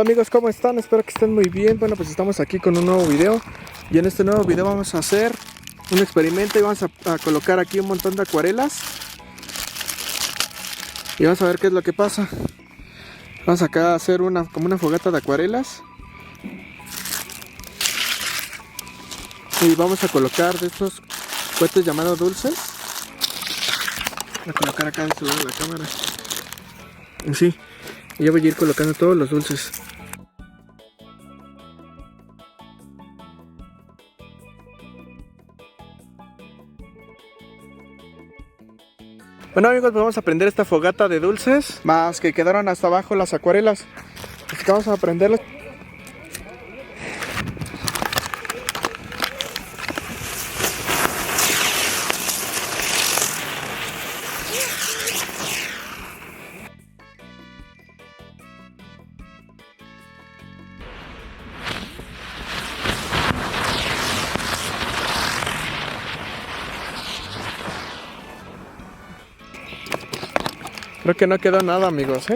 Hola amigos, ¿cómo están? Espero que estén muy bien. Bueno, pues estamos aquí con un nuevo video. Y en este nuevo video vamos a hacer un experimento y vamos a colocar aquí un montón de acuarelas. Y vamos a ver qué es lo que pasa. Vamos acá a hacer como una fogata de acuarelas. Y vamos a colocar de estos cohetes llamados dulces. Voy a colocar acá de este lado de la cámara. Sí, y yo voy a ir colocando todos los dulces. Bueno amigos, pues vamos a prender esta fogata de dulces. Más que quedaron hasta abajo las acuarelas. Así que vamos a prenderlas. Creo que no quedó nada amigos,